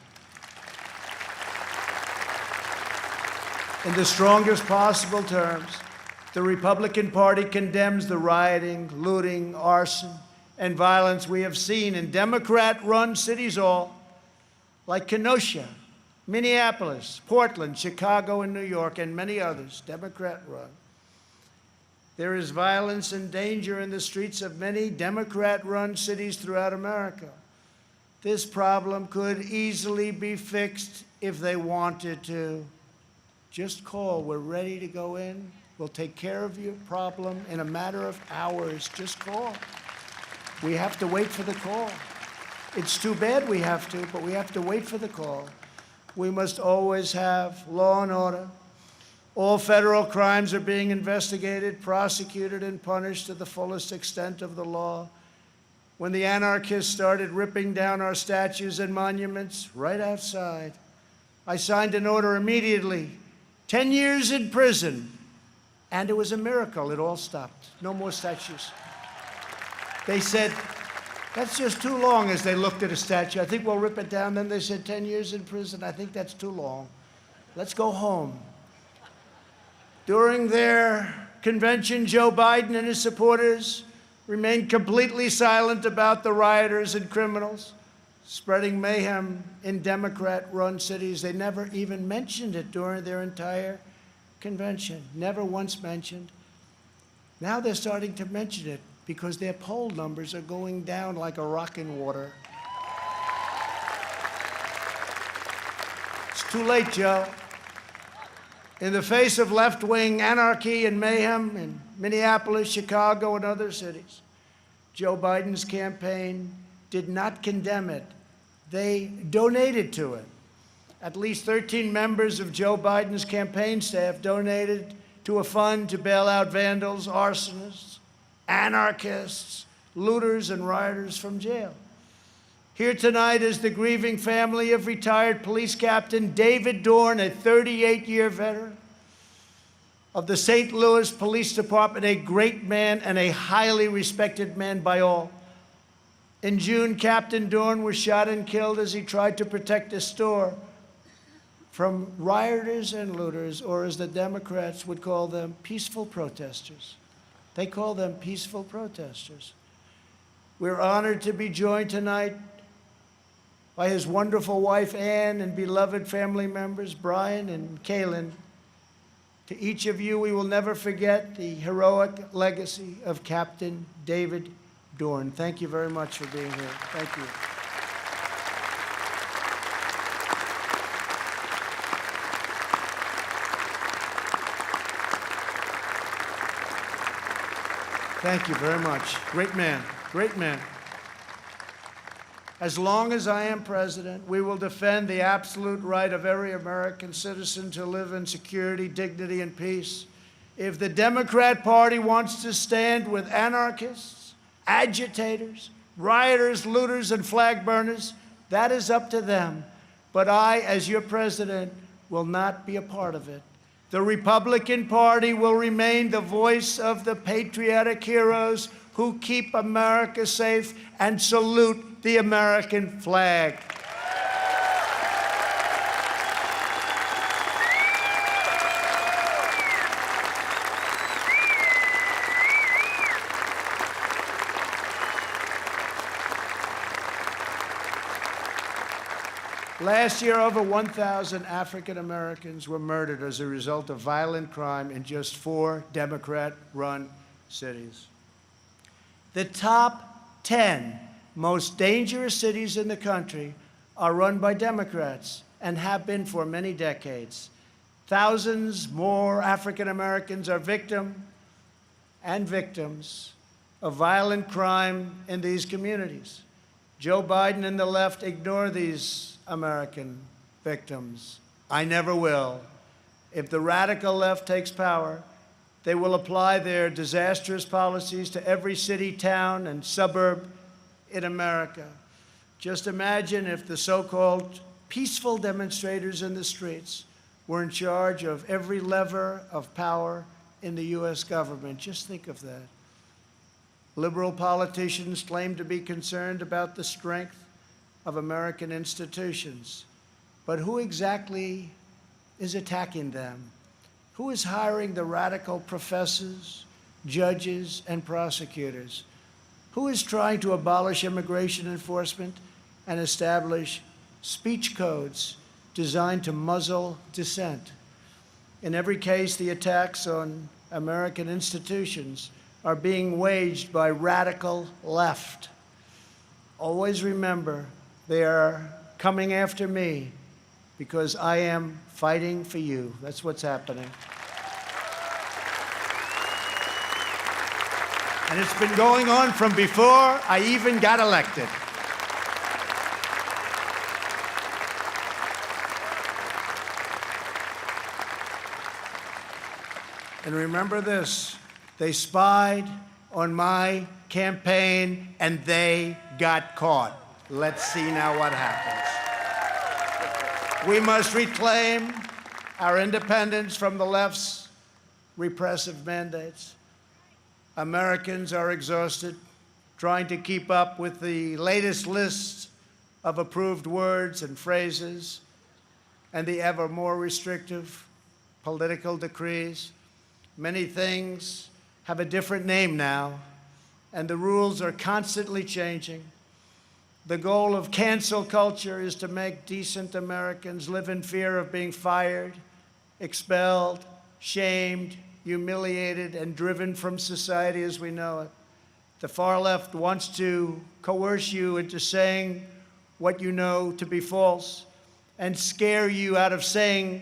In the strongest possible terms, the Republican Party condemns the rioting, looting, arson, and violence we have seen in Democrat-run cities all, like Kenosha, Minneapolis, Portland, Chicago, and New York, and many others, Democrat-run. There is violence and danger in the streets of many Democrat-run cities throughout America. This problem could easily be fixed if they wanted to. Just call. We're ready to go in. We'll take care of your problem in a matter of hours. Just call. We have to wait for the call. It's too bad we have to, but we have to wait for the call. We must always have law and order. All federal crimes are being investigated, prosecuted, and punished to the fullest extent of the law. When the anarchists started ripping down our statues and monuments right outside, I signed an order immediately, 10 years in prison, and it was a miracle. It all stopped. No more statues. They said, that's just too long, as they looked at a statue. I think we'll rip it down. Then they said 10 years in prison. I think that's too long. Let's go home. During their convention, Joe Biden and his supporters remained completely silent about the rioters and criminals spreading mayhem in Democrat-run cities. They never even mentioned it during their entire convention, never once mentioned. Now they're starting to mention it because their poll numbers are going down like a rock in water. It's too late, Joe. In the face of left-wing anarchy and mayhem in Minneapolis, Chicago, and other cities, Joe Biden's campaign did not condemn it. They donated to it. At least 13 members of Joe Biden's campaign staff donated to a fund to bail out vandals, arsonists, anarchists, looters, and rioters from jail. Here tonight is the grieving family of retired police captain David Dorn, a 38-year veteran of the St. Louis Police Department, a great man and a highly respected man by all. In June, Captain Dorn was shot and killed as he tried to protect a store from rioters and looters, or as the Democrats would call them, peaceful protesters. They call them peaceful protesters. We're honored to be joined tonight by his wonderful wife, Ann, and beloved family members, Brian and Kaylin. To each of you, we will never forget the heroic legacy of Captain David Dorn. Thank you very much for being here. Thank you. Thank you very much. Great man, great man. As long as I am president, we will defend the absolute right of every American citizen to live in security, dignity, and peace. If the Democrat Party wants to stand with anarchists, agitators, rioters, looters, and flag burners, that is up to them. But I, as your president, will not be a part of it. The Republican Party will remain the voice of the patriotic heroes who keep America safe and salute the American flag. Last year, over 1,000 African Americans were murdered as a result of violent crime in just 4 Democrat-run cities. The top 10 most dangerous cities in the country are run by Democrats and have been for many decades. Thousands more African Americans are victims of violent crime in these communities. Joe Biden and the left ignore these American victims. I never will. If the radical left takes power, they will apply their disastrous policies to every city, town, and suburb in America. Just imagine if the so-called peaceful demonstrators in the streets were in charge of every lever of power in the U.S. government. Just think of that. Liberal politicians claim to be concerned about the strength of American institutions. But who exactly is attacking them? Who is hiring the radical professors, judges, and prosecutors? Who is trying to abolish immigration enforcement and establish speech codes designed to muzzle dissent? In every case, the attacks on American institutions are being waged by radical left. Always remember, they are coming after me because I am fighting for you. That's what's happening. And it's been going on from before I even got elected. And remember this, they spied on my campaign and they got caught. Let's see now what happens. We must reclaim our independence from the left's repressive mandates. Americans are exhausted trying to keep up with the latest lists of approved words and phrases and the ever more restrictive political decrees. Many things have a different name now, and the rules are constantly changing. The goal of cancel culture is to make decent Americans live in fear of being fired, expelled, shamed, humiliated, and driven from society as we know it. The far left wants to coerce you into saying what you know to be false and scare you out of saying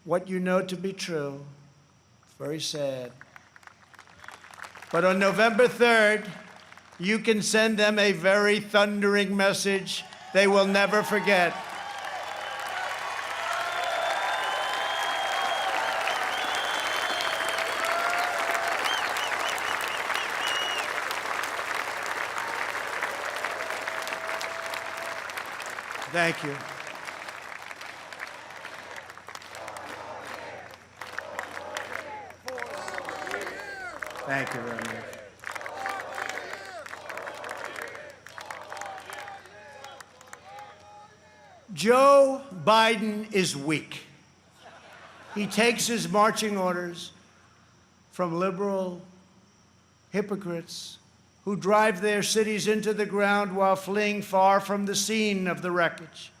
what you know to be true. It's very sad. But on November 3rd, you can send them a very thundering message they will never forget. Thank you. Thank you very much. Joe Biden is weak. He takes his marching orders from liberal hypocrites who drive their cities into the ground while fleeing far from the scene of the wreckage.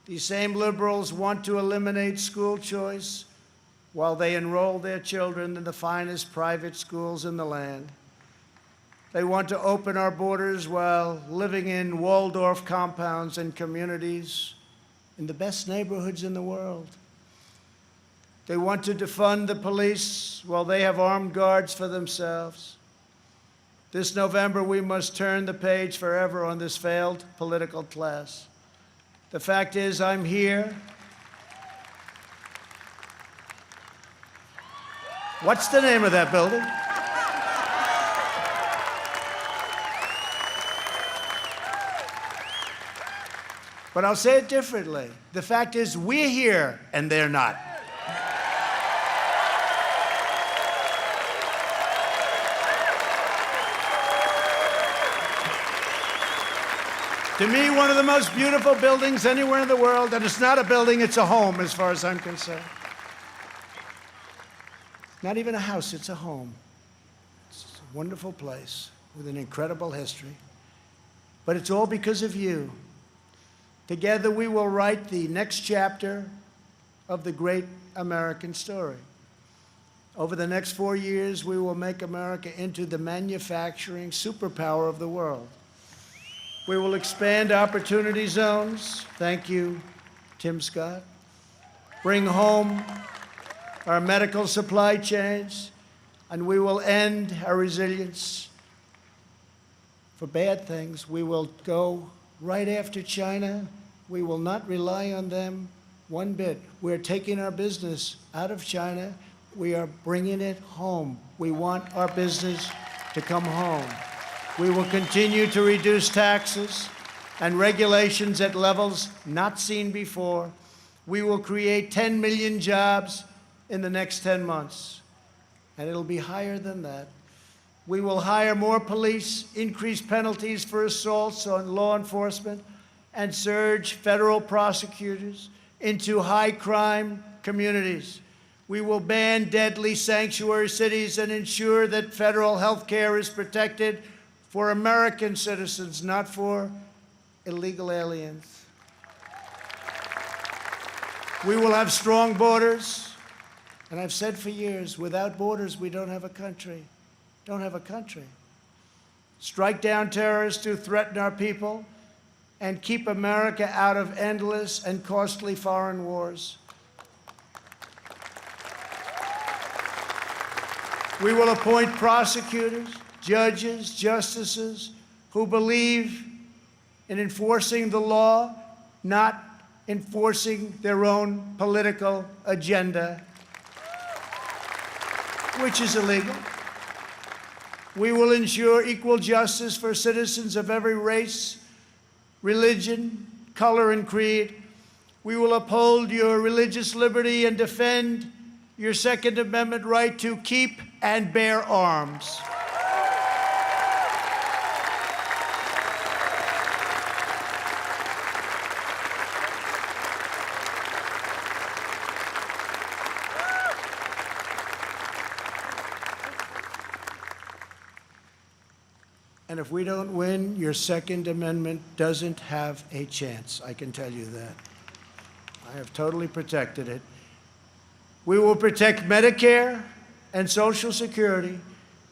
These same liberals want to eliminate school choice while they enroll their children in the finest private schools in the land. They want to open our borders while living in Waldorf compounds and communities in the best neighborhoods in the world. They want to defund the police while they have armed guards for themselves. This November, we must turn the page forever on this failed political class. The fact is, I'm here. What's the name of that building? But I'll say it differently. The fact is, we're here and they're not. To me, one of the most beautiful buildings anywhere in the world, and it's not a building, it's a home as far as I'm concerned. Not even a house, it's a home. It's a wonderful place with an incredible history. But it's all because of you. Together we will write the next chapter of the great American story. Over the next 4 years, we will make America into the manufacturing superpower of the world. We will expand opportunity zones. Thank you, Tim Scott. Bring home our medical supply chains, and we will end our resilience for bad things. We will go right after China. We will not rely on them one bit. We're taking our business out of China. We are bringing it home. We want our business to come home. We will continue to reduce taxes and regulations at levels not seen before. We will create 10 million jobs in the next 10 months, and it'll be higher than that. We will hire more police, increase penalties for assaults on law enforcement, and surge federal prosecutors into high-crime communities. We will ban deadly sanctuary cities and ensure that federal health care is protected for American citizens, not for illegal aliens. We will have strong borders, and I've said for years, without borders, we don't have a country. Don't have a country. Strike down terrorists who threaten our people, and keep America out of endless and costly foreign wars. We will appoint prosecutors, judges, justices who believe in enforcing the law, not enforcing their own political agenda, which is illegal. We will ensure equal justice for citizens of every race, religion, color, and creed. We will uphold your religious liberty and defend your Second Amendment right to keep and bear arms. And if we don't win, your Second Amendment doesn't have a chance. I can tell you that. I have totally protected it. We will protect Medicare and Social Security.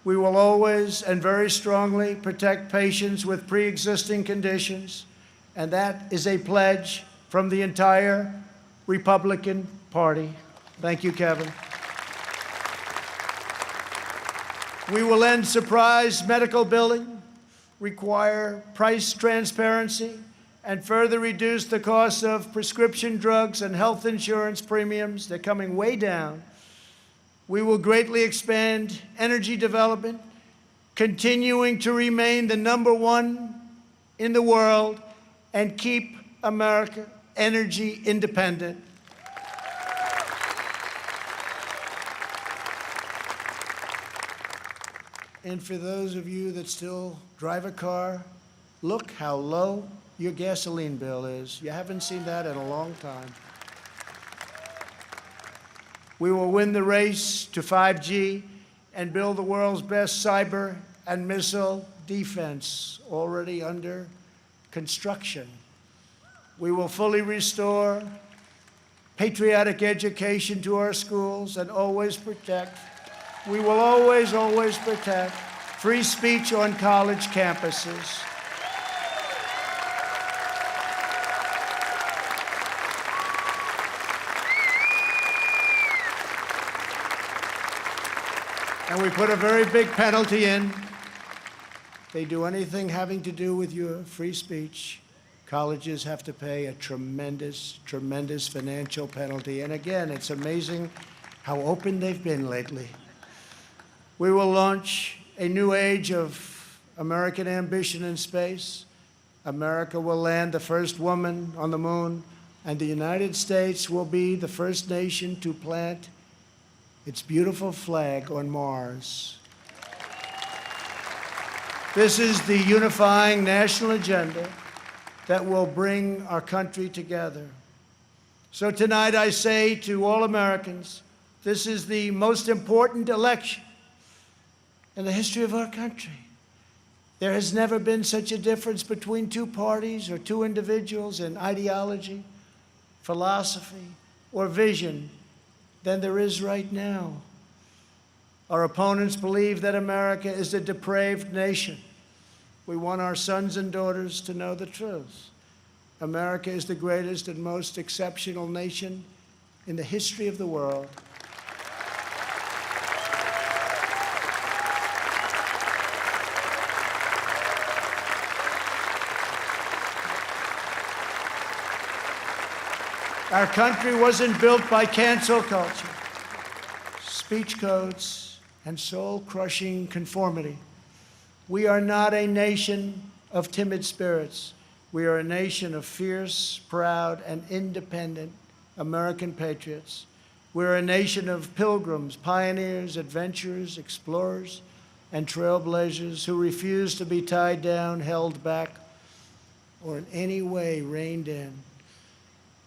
We will always and very strongly protect patients with pre-existing conditions. And that is a pledge from the entire Republican Party. Thank you, Kevin. We will end surprise medical billing, require price transparency, and further reduce the cost of prescription drugs and health insurance premiums. They're coming way down. We will greatly expand energy development, continuing to remain the #1 in the world and keep America energy independent. And for those of you that still drive a car, look how low your gasoline bill is. You haven't seen that in a long time. We will win the race to 5G and build the world's best cyber and missile defense, already under construction. We will fully restore patriotic education to our schools and always protect. We will always, always protect free speech on college campuses. And we put a very big penalty in. If they do anything having to do with your free speech, colleges have to pay a tremendous, tremendous financial penalty. And again, it's amazing how open they've been lately. We will launch a new age of American ambition in space. America will land the first woman on the moon, and the United States will be the first nation to plant its beautiful flag on Mars. This is the unifying national agenda that will bring our country together. So tonight I say to all Americans, this is the most important election in the history of our country. There has never been such a difference between two parties or two individuals in ideology, philosophy, or vision than there is right now. Our opponents believe that America is a depraved nation. We want our sons and daughters to know the truth. America is the greatest and most exceptional nation in the history of the world. Our country wasn't built by cancel culture, speech codes, and soul-crushing conformity. We are not a nation of timid spirits. We are a nation of fierce, proud, and independent American patriots. We're a nation of pilgrims, pioneers, adventurers, explorers, and trailblazers who refuse to be tied down, held back, or in any way reined in.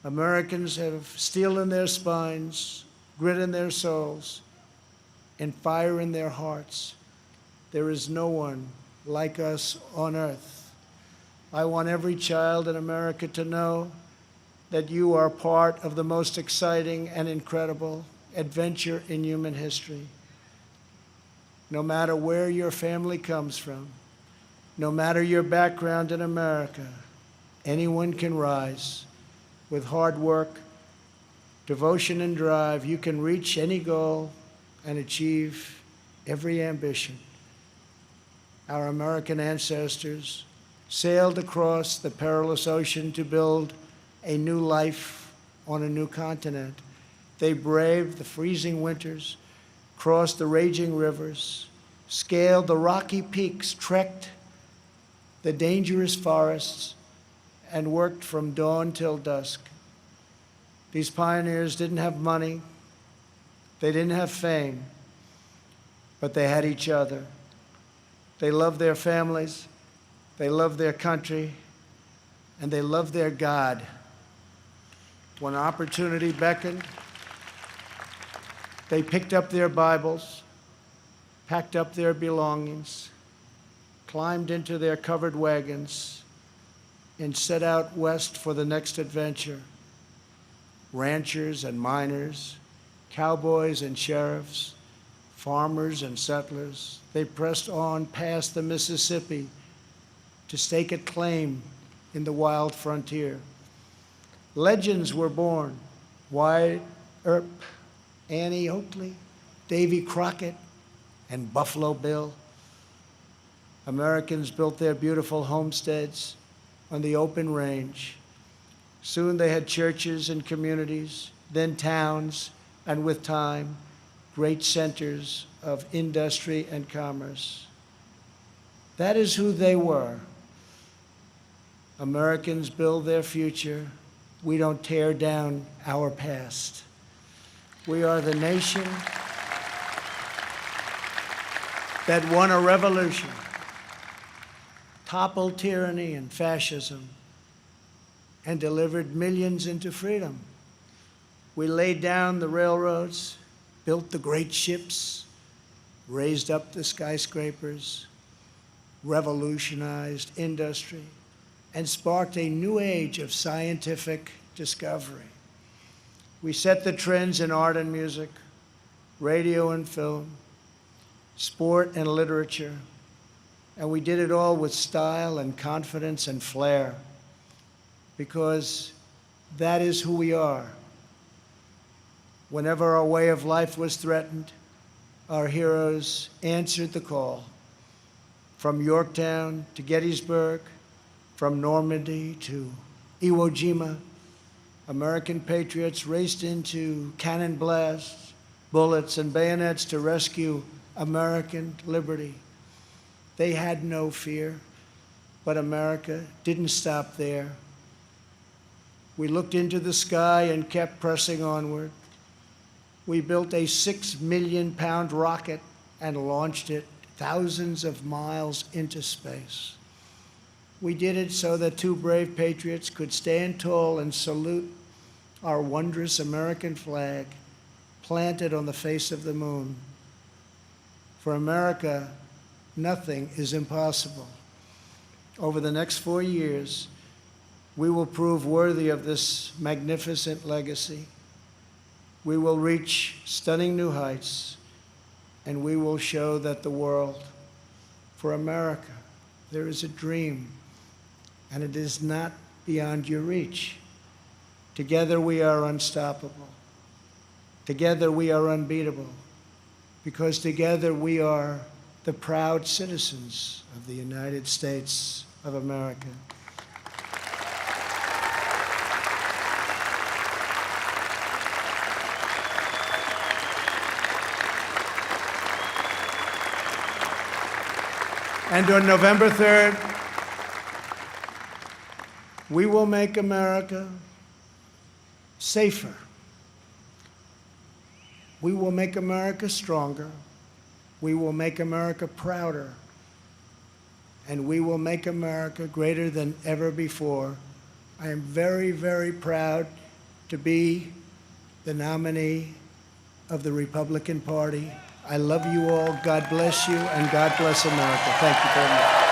Americans have steel in their spines, grit in their souls, and fire in their hearts. There is no one like us on earth. I want every child in America to know that you are part of the most exciting and incredible adventure in human history. No matter where your family comes from, no matter your background in America, anyone can rise. With hard work, devotion, and drive, you can reach any goal and achieve every ambition. Our American ancestors sailed across the perilous ocean to build a new life on a new continent. They braved the freezing winters, crossed the raging rivers, scaled the rocky peaks, trekked the dangerous forests, and worked from dawn till dusk. These pioneers didn't have money, they didn't have fame, but they had each other. They loved their families, they loved their country, and they loved their God. When opportunity beckoned, they picked up their Bibles, packed up their belongings, climbed into their covered wagons, and set out west for the next adventure. Ranchers and miners, cowboys and sheriffs, farmers and settlers, they pressed on past the Mississippi to stake a claim in the wild frontier. Legends were born: Wyatt Earp, Annie Oakley, Davy Crockett, and Buffalo Bill. Americans built their beautiful homesteads on the open range. Soon they had churches and communities, then towns, and with time, great centers of industry and commerce. That is who they were. Americans build their future. We don't tear down our past. We are the nation that won a revolution, toppled tyranny and fascism, and delivered millions into freedom. We laid down the railroads, built the great ships, raised up the skyscrapers, revolutionized industry, and sparked a new age of scientific discovery. We set the trends in art and music, radio and film, sport and literature, and we did it all with style and confidence and flair, because that is who we are. Whenever our way of life was threatened, our heroes answered the call. From Yorktown to Gettysburg, from Normandy to Iwo Jima, American patriots raced into cannon blasts, bullets, and bayonets to rescue American liberty. They had no fear, but America didn't stop there. We looked into the sky and kept pressing onward. We built a 6 million pound rocket and launched it thousands of miles into space. We did it so that two brave patriots could stand tall and salute our wondrous American flag planted on the face of the moon. For America, nothing is impossible. Over the next 4 years, we will prove worthy of this magnificent legacy. We will reach stunning new heights, and we will show that the world, for America, there is a dream, and it is not beyond your reach. Together we are unstoppable. Together we are unbeatable, because together we are the proud citizens of the United States of America. And on November 3rd, we will make America safer. We will make America stronger. We will make America prouder. and we will make America greater than ever before. I am very, very proud to be the nominee of the Republican Party. I love you all. God bless you, and God bless America. Thank you very much.